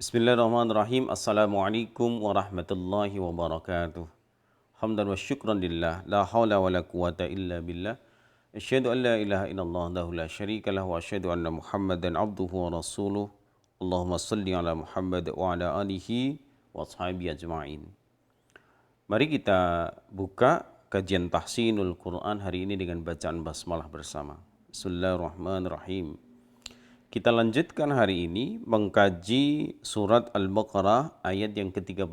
Bismillahirrahmanirrahim. Assalamualaikum warahmatullahi wabarakatuh. Hamdan wa syukran lillah. La hawla wa la quwata illa billah. Asyhadu an la ilaha illallah wahdahu la syarika lah wa asyhadu anna Muhammadan abduhu wa rasuluh. Allahumma salli ala Muhammad wa ala alihi wa ashabihi ajma'in. Mari kita buka kajian tahsinul Quran hari ini dengan bacaan basmalah bersama. Bismillahirrahmanirrahim. Kita lanjutkan hari ini mengkaji surat Al-Baqarah ayat yang ke-36.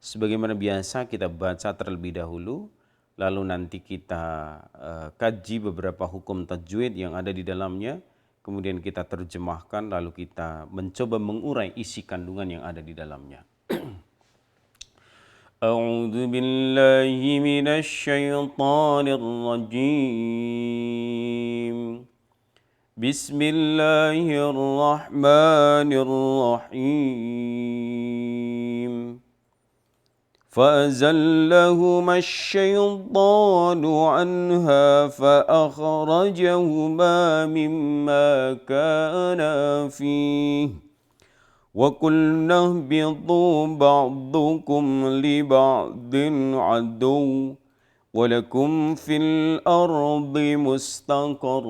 Sebagaimana biasa kita baca terlebih dahulu, lalu nanti kita kaji beberapa hukum tajwid yang ada di dalamnya, kemudian kita terjemahkan, lalu kita mencoba mengurai isi kandungan yang ada di dalamnya. A'udzu billahi minasy syaithanir rajim. بسم الله الرحمن الرحيم فأزلهما الشيطان عنها فأخرجهما مما كانا فيه وقلنا اهبطوا بعضكم لبعض عدو ولكم في الأرض مستقر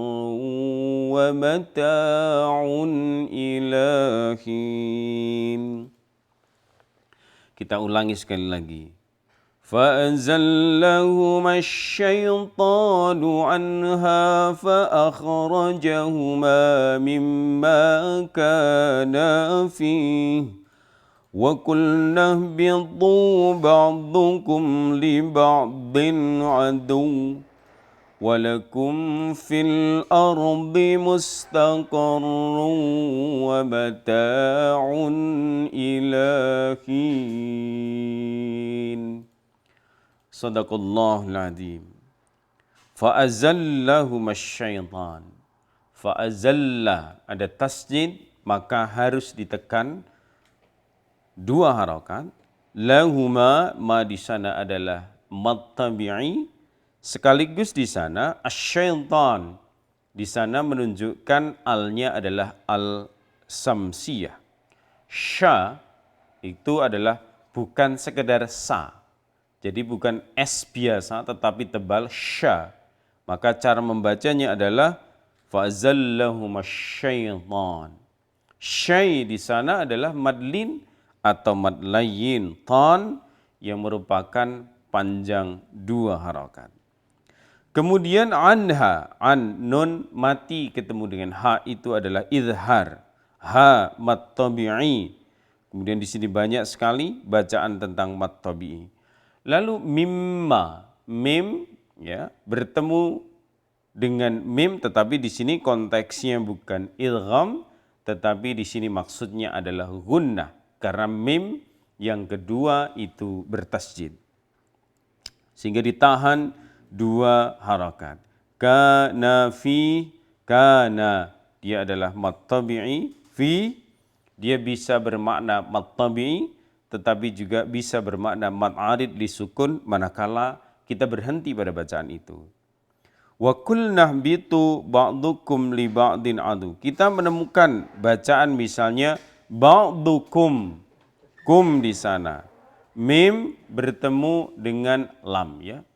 ومتاع إلى حين. Kita ulangi sekali lagi. فَأَزَلَّهُمَا الشَّيْطَانُ عَنْهَا فَأَخْرَجَهُمَا مِمَّا كَانَا فِيهِ وَقُلْنَا اهْبِطُوا بَعْضُكُمْ لِبَعْضٍ عَدُوٌّ وَلَكُمْ فِي الْأَرْضِ مُسْتَقَرٌّ وَمَتَاعٌ إِلَى حِينٍ. Sadaqallahul Azim. فَأَزَلَّهُمَا الشَّيْطَانُ. Fa'azalla ada tasjid, maka harus ditekan dua harakat. Lahuma, ma di sana adalah mad tabi'i, sekaligus di sana asyaitan, di sana menunjukkan alnya adalah al samsiyah. Sya itu adalah bukan sekedar sa, jadi bukan s biasa tetapi tebal sya. Maka cara membacanya adalah fa'azallahuma syaitan. Syai di sana adalah madlin atau mad layyin tan yang merupakan panjang dua harakat. Kemudian anha, an nun mati ketemu dengan ha itu adalah izhar. Ha mad tabi'i. Kemudian di sini banyak sekali bacaan tentang mad tabi'i. Lalu mimma, mim ya, bertemu dengan mim tetapi di sini konteksnya bukan idgham tetapi di sini maksudnya adalah gunnah. Karena mim yang kedua itu bertasjid. Sehingga ditahan dua harakat. Kana fi, kana dia adalah mad tabi'i, fi dia bisa bermakna mad tabi'i tetapi juga bisa bermakna mad arid disukun manakala kita berhenti pada bacaan itu. Wa qulna bitu ba'dukum li ba'din adu. Kita menemukan bacaan misalnya ba'dukum, kum di sana. Mim bertemu dengan lam ya.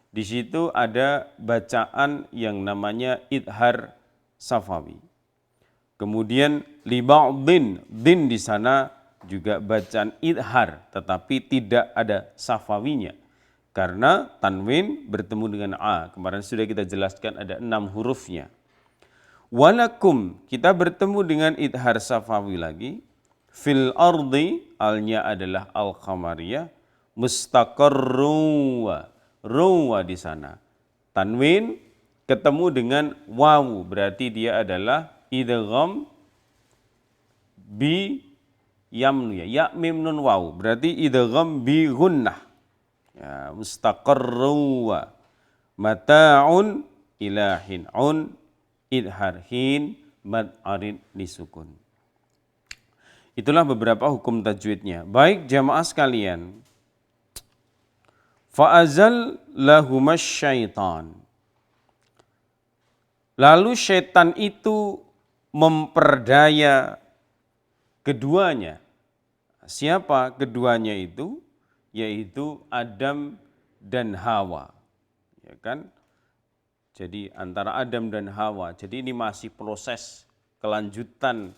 Di situ ada bacaan yang namanya idhar safawi. Kemudian li ba'din, din di sana juga bacaan idhar tetapi tidak ada safawinya. Karena tanwin bertemu dengan a. Kemarin sudah kita jelaskan ada 6 hurufnya. Walakum, kita bertemu dengan idhar safawi lagi. Fil ardi, alnya adalah al-qamariyah. Mustaqarruwa, ruwa di sana. Tanwin ketemu dengan wawu, berarti dia adalah idgham bi yamnu ya. Ya mim nun wawu, berarti idgham bi gunnah. Ya, mustaqarruwa. Mata'un ilahin un idhar hin mad arid disukun. Itulah beberapa hukum tajwidnya. Baik jamaah sekalian. Fa'azal lahumas syaitan. Lalu syaitan itu memperdaya keduanya. Siapa keduanya itu? Yaitu Adam dan Hawa. Ya kan? Jadi antara Adam dan Hawa. Jadi ini masih proses kelanjutan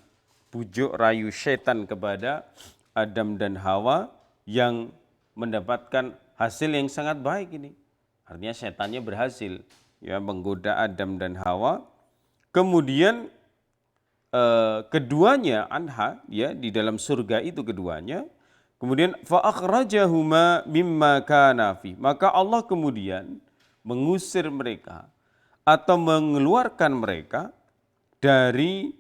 bujuk rayu setan kepada Adam dan Hawa yang mendapatkan hasil yang sangat baik ini. Artinya setannya berhasil ya menggoda Adam dan Hawa. Kemudian keduanya anha ya di dalam surga itu keduanya. Kemudian fa akhrajahuma mimma kana fi. Maka Allah kemudian mengusir mereka atau mengeluarkan mereka dari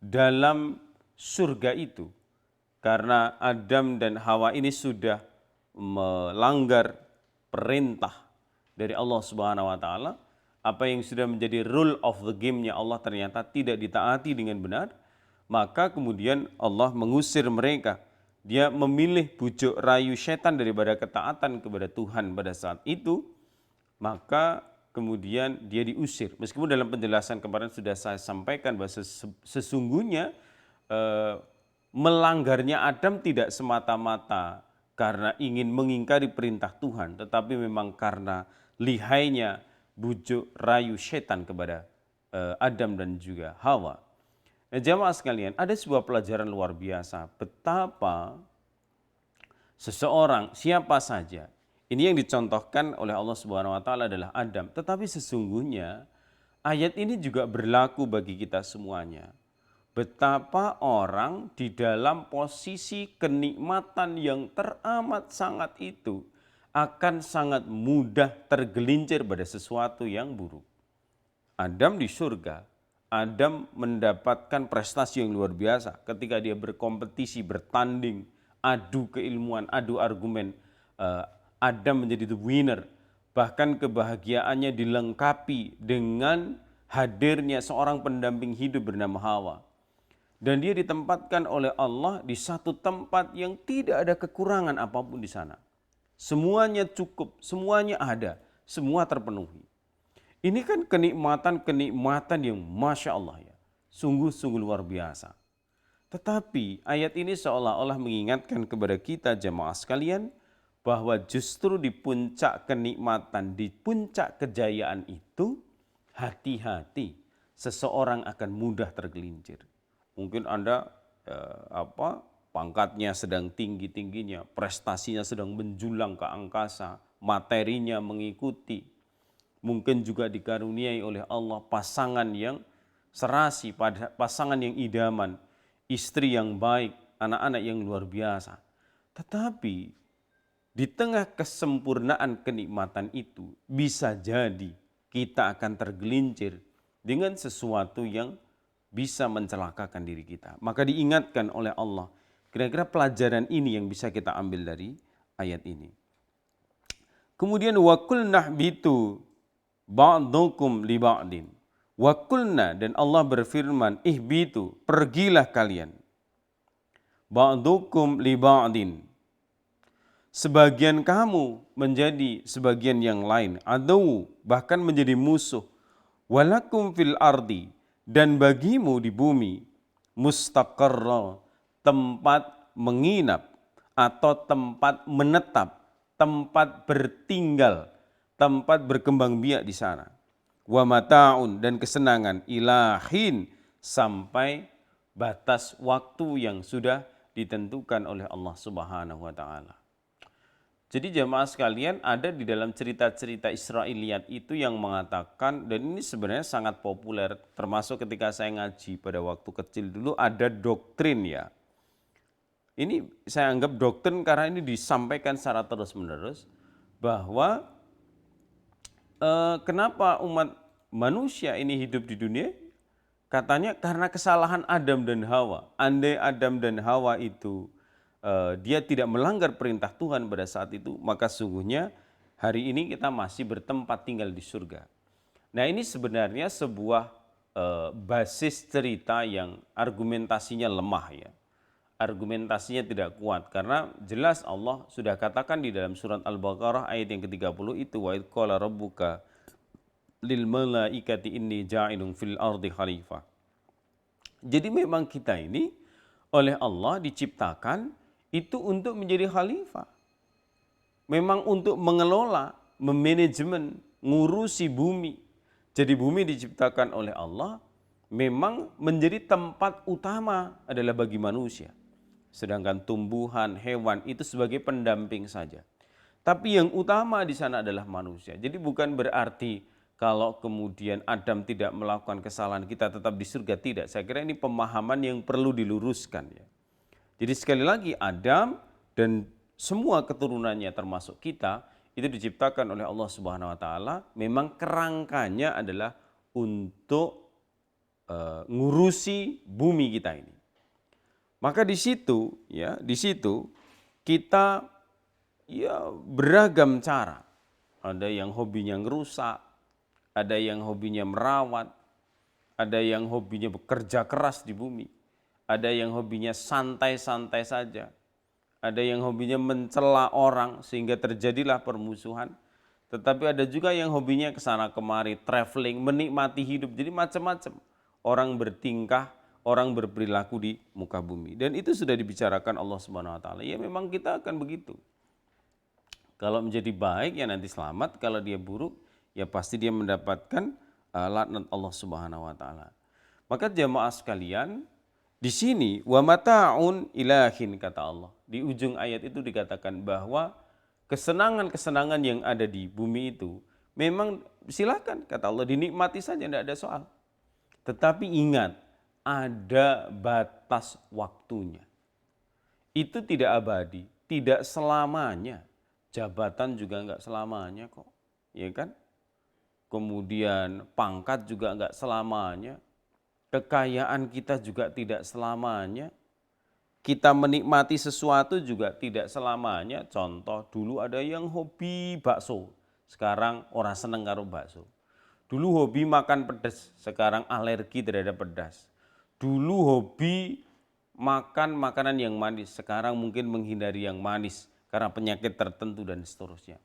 dalam surga itu. Karena Adam dan Hawa ini sudah melanggar perintah dari Allah Subhanahu wa taala, apa yang sudah menjadi rule of the game-nya Allah ternyata tidak ditaati dengan benar, maka kemudian Allah mengusir mereka. Dia memilih bujuk rayu setan daripada ketaatan kepada Tuhan pada saat itu, maka kemudian dia diusir. Meskipun dalam penjelasan kemarin sudah saya sampaikan bahwa sesungguhnya melanggarnya Adam tidak semata-mata karena ingin mengingkari perintah Tuhan, tetapi memang karena lihainya bujuk rayu setan kepada Adam dan juga Hawa. Nah, jamaah sekalian, ada sebuah pelajaran luar biasa betapa seseorang siapa saja. Ini yang dicontohkan oleh Allah Subhanahu wa taala adalah Adam, tetapi sesungguhnya ayat ini juga berlaku bagi kita semuanya. Betapa orang di dalam posisi kenikmatan yang teramat sangat itu akan sangat mudah tergelincir pada sesuatu yang buruk. Adam di surga, Adam mendapatkan prestasi yang luar biasa ketika dia berkompetisi, bertanding, adu keilmuan, adu argumen. Adam menjadi the winner. Bahkan kebahagiaannya dilengkapi dengan hadirnya seorang pendamping hidup bernama Hawa. Dan dia ditempatkan oleh Allah di satu tempat yang tidak ada kekurangan apapun di sana. Semuanya cukup, semuanya ada, semua terpenuhi. Ini kan kenikmatan-kenikmatan yang Masya Allah ya, sungguh-sungguh luar biasa. Tetapi ayat ini seolah-olah mengingatkan kepada kita jemaah sekalian, bahwa justru di puncak kenikmatan, di puncak kejayaan itu, hati-hati seseorang akan mudah tergelincir. Mungkin Anda pangkatnya sedang tinggi-tingginya, prestasinya sedang menjulang ke angkasa, materinya mengikuti. Mungkin juga dikaruniai oleh Allah pasangan yang serasi, pasangan yang idaman, istri yang baik, anak-anak yang luar biasa. Tetapi di tengah kesempurnaan kenikmatan itu bisa jadi kita akan tergelincir dengan sesuatu yang bisa mencelakakan diri kita. Maka diingatkan oleh Allah, kira-kira pelajaran ini yang bisa kita ambil dari ayat ini. Kemudian wa qulna ihbitu ba'dukum li ba'din. Wa qulna, dan Allah berfirman, ihbitu, pergilah kalian. Ba'dukum li ba'din. Sebagian kamu menjadi sebagian yang lain, adu, bahkan menjadi musuh. Walakum fil ardi, dan bagimu di bumi, mustaqarra, tempat menginap atau tempat menetap, tempat bertinggal, tempat berkembang biak di sana. Wa mata'un, dan kesenangan, ilahin, sampai batas waktu yang sudah ditentukan oleh Allah Subhanahu wa taala. Jadi jamaah sekalian, ada di dalam cerita-cerita Israiliyat itu yang mengatakan, dan ini sebenarnya sangat populer, termasuk ketika saya ngaji pada waktu kecil dulu, ada doktrin ya. Ini saya anggap doktrin karena ini disampaikan secara terus-menerus, bahwa kenapa umat manusia ini hidup di dunia? Katanya karena kesalahan Adam dan Hawa. Andai Adam dan Hawa itu dia tidak melanggar perintah Tuhan pada saat itu, maka sungguhnya hari ini kita masih bertempat tinggal di surga. Nah, ini sebenarnya sebuah basis cerita yang argumentasinya lemah ya. Argumentasinya tidak kuat karena jelas Allah sudah katakan di dalam surat Al-Baqarah ayat yang ke-30 itu, wa idh qala rabbuka lil malaikati inni ja'ilun fil ardi khalifah. Jadi memang kita ini oleh Allah diciptakan itu untuk menjadi khalifah. Memang untuk mengelola, memanajemen, ngurusi bumi. Jadi bumi diciptakan oleh Allah memang menjadi tempat utama adalah bagi manusia. Sedangkan tumbuhan, hewan itu sebagai pendamping saja. Tapi yang utama di sana adalah manusia. Jadi bukan berarti kalau kemudian Adam tidak melakukan kesalahan kita tetap di surga, tidak. Saya kira ini pemahaman yang perlu diluruskan ya. Jadi sekali lagi Adam dan semua keturunannya termasuk kita itu diciptakan oleh Allah Subhanahu wa taala memang kerangkanya adalah untuk ngurusi bumi kita ini. Maka di situ kita ya beragam cara. Ada yang hobinya ngerusak, ada yang hobinya merawat, ada yang hobinya bekerja keras di bumi, ada yang hobinya santai-santai saja, ada yang hobinya mencela orang sehingga terjadilah permusuhan. Tetapi ada juga yang hobinya ke sana kemari, traveling, menikmati hidup. Jadi macam-macam orang bertingkah, orang berperilaku di muka bumi. Dan itu sudah dibicarakan Allah Subhanahu wa taala. Ya memang kita akan begitu. Kalau menjadi baik ya nanti selamat, kalau dia buruk ya pasti dia mendapatkan laknat Allah Subhanahu wa taala. Maka jamaah sekalian, di sini wa mata'un ilahin kata Allah. Di ujung ayat itu dikatakan bahwa kesenangan-kesenangan yang ada di bumi itu memang silakan kata Allah dinikmati saja, tidak ada soal. Tetapi ingat, ada batas waktunya. Itu tidak abadi, tidak selamanya. Jabatan juga enggak selamanya kok, ya kan? Kemudian pangkat juga enggak selamanya. Kekayaan kita juga tidak selamanya. Kita menikmati sesuatu juga tidak selamanya. Contoh, dulu ada yang hobi bakso, sekarang orang seneng karo bakso. Dulu hobi makan pedas, sekarang alergi terhadap pedas. Dulu hobi makan makanan yang manis, sekarang mungkin menghindari yang manis karena penyakit tertentu dan seterusnya.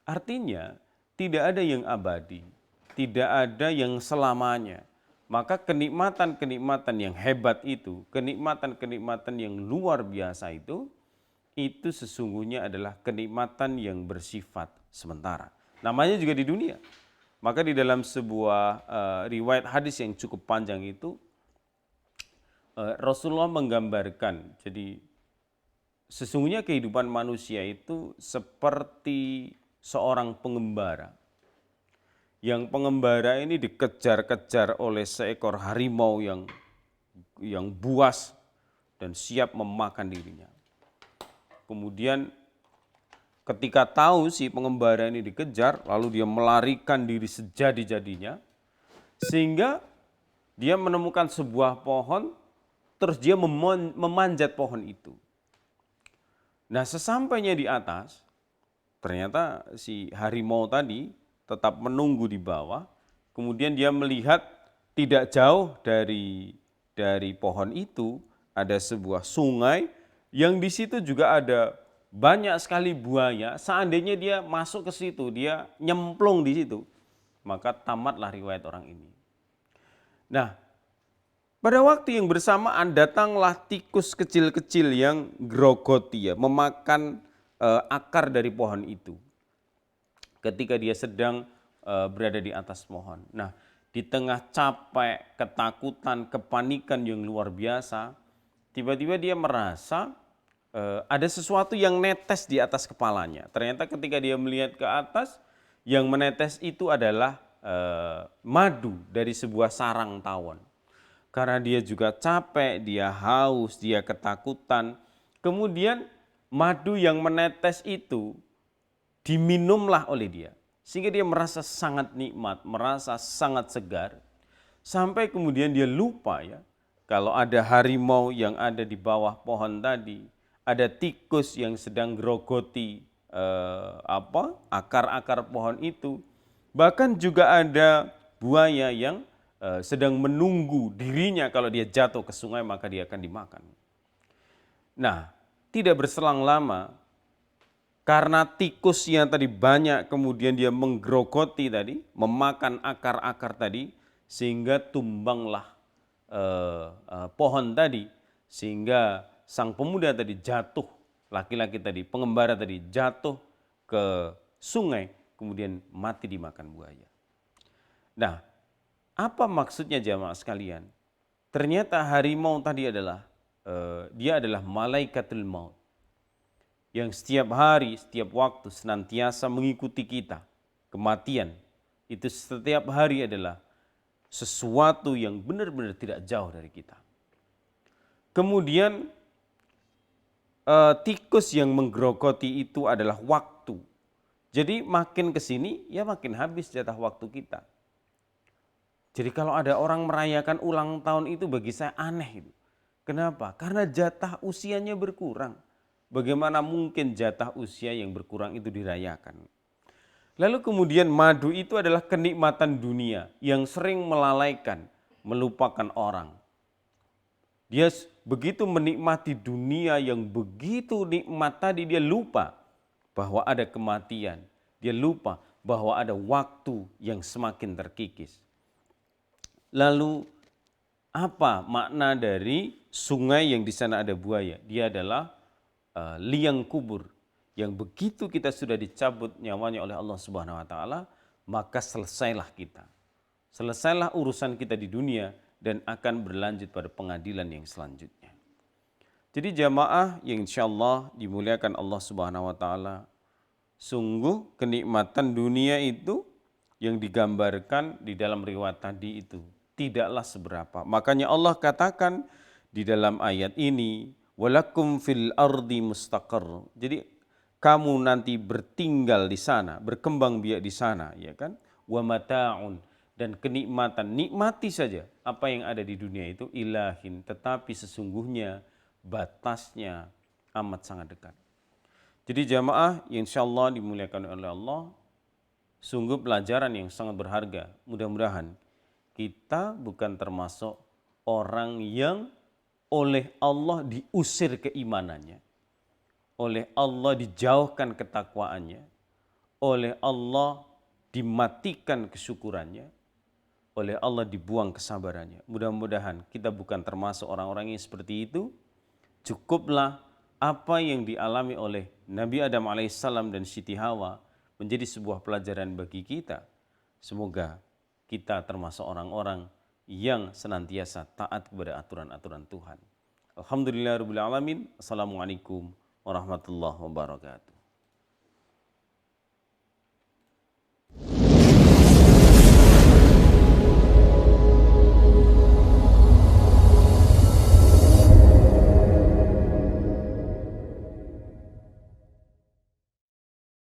Artinya tidak ada yang abadi, tidak ada yang selamanya. Maka kenikmatan-kenikmatan yang hebat itu, kenikmatan-kenikmatan yang luar biasa itu sesungguhnya adalah kenikmatan yang bersifat sementara. Namanya juga di dunia. Maka di dalam sebuah riwayat hadis yang cukup panjang itu, Rasulullah menggambarkan, jadi sesungguhnya kehidupan manusia itu seperti seorang pengembara. Yang pengembara ini dikejar-kejar oleh seekor harimau yang buas dan siap memakan dirinya. Kemudian ketika tahu si pengembara ini dikejar, lalu dia melarikan diri sejadi-jadinya, sehingga dia menemukan sebuah pohon, terus dia memanjat pohon itu. Nah sesampainya di atas, ternyata si harimau tadi tetap menunggu di bawah, kemudian dia melihat tidak jauh dari pohon itu ada sebuah sungai yang di situ juga ada banyak sekali buaya. Seandainya dia masuk ke situ, dia nyemplung di situ, maka tamatlah riwayat orang ini. Nah, pada waktu yang bersamaan datanglah tikus kecil-kecil yang grogoti ya, memakan akar dari pohon itu. Ketika dia sedang berada di atas pohon. Nah, di tengah capek, ketakutan, kepanikan yang luar biasa, tiba-tiba dia merasa ada sesuatu yang netes di atas kepalanya. Ternyata ketika dia melihat ke atas, yang menetes itu adalah madu dari sebuah sarang tawon. Karena dia juga capek, dia haus, dia ketakutan. Kemudian madu yang menetes itu diminumlah oleh dia. Sehingga dia merasa sangat nikmat, merasa sangat segar. Sampai kemudian dia lupa ya, kalau ada harimau yang ada di bawah pohon tadi, ada tikus yang sedang grogoti akar-akar pohon itu. Bahkan juga ada buaya yang sedang menunggu dirinya kalau dia jatuh ke sungai maka dia akan dimakan. Nah, tidak berselang lama karena tikus yang tadi banyak kemudian dia menggerogoti tadi, memakan akar-akar tadi sehingga tumbanglah pohon tadi Sehingga sang pemuda tadi jatuh, laki-laki tadi, pengembara tadi jatuh ke sungai, kemudian mati dimakan buaya. Nah, apa maksudnya jamaah sekalian? Ternyata harimau tadi adalah, dia adalah malaikatul maut. Yang setiap hari, setiap waktu senantiasa mengikuti kita. Kematian itu setiap hari adalah sesuatu yang benar-benar tidak jauh dari kita. Kemudian tikus yang menggerogoti itu adalah waktu. Jadi makin ke sini ya makin habis jatah waktu kita. Jadi kalau ada orang merayakan ulang tahun itu bagi saya aneh itu. Kenapa? Karena jatah usianya berkurang. Bagaimana mungkin jatah usia yang berkurang itu dirayakan? Lalu kemudian madu itu adalah kenikmatan dunia yang sering melalaikan, melupakan orang. Dia begitu menikmati dunia yang begitu nikmat tadi, dia lupa bahwa ada kematian. Dia lupa bahwa ada waktu yang semakin terkikis. Lalu apa makna dari sungai yang di sana ada buaya? Dia adalah liang kubur yang begitu kita sudah dicabut nyawanya oleh Allah Subhanahu wa taala, maka selesailah kita. Selesailah urusan kita di dunia dan akan berlanjut pada pengadilan yang selanjutnya. Jadi jamaah yang insyaallah dimuliakan Allah Subhanahu wa taala, sungguh kenikmatan dunia itu yang digambarkan di dalam riwayat tadi itu tidaklah seberapa. Makanya Allah katakan di dalam ayat ini, walakum fil ardi mustaqarr. Jadi kamu nanti bertinggal di sana, berkembang biak di sana, ya kan? Wa mata'un, dan kenikmatan, nikmati saja apa yang ada di dunia itu ilahin, tetapi sesungguhnya batasnya amat sangat dekat. Jadi jamaah yang insyaallah dimuliakan oleh Allah, sungguh pelajaran yang sangat berharga. Mudah-mudahan kita bukan termasuk orang yang oleh Allah diusir keimanannya, oleh Allah dijauhkan ketakwaannya, oleh Allah dimatikan kesyukurannya, oleh Allah dibuang kesabarannya. Mudah-mudahan kita bukan termasuk orang-orang yang seperti itu. Cukuplah apa yang dialami oleh Nabi Adam alaihissalam dan Siti Hawa menjadi sebuah pelajaran bagi kita. Semoga kita termasuk orang-orang yang senantiasa taat kepada aturan-aturan Tuhan. Alhamdulillahirabbil alamin. Assalamualaikum warahmatullahi wabarakatuh.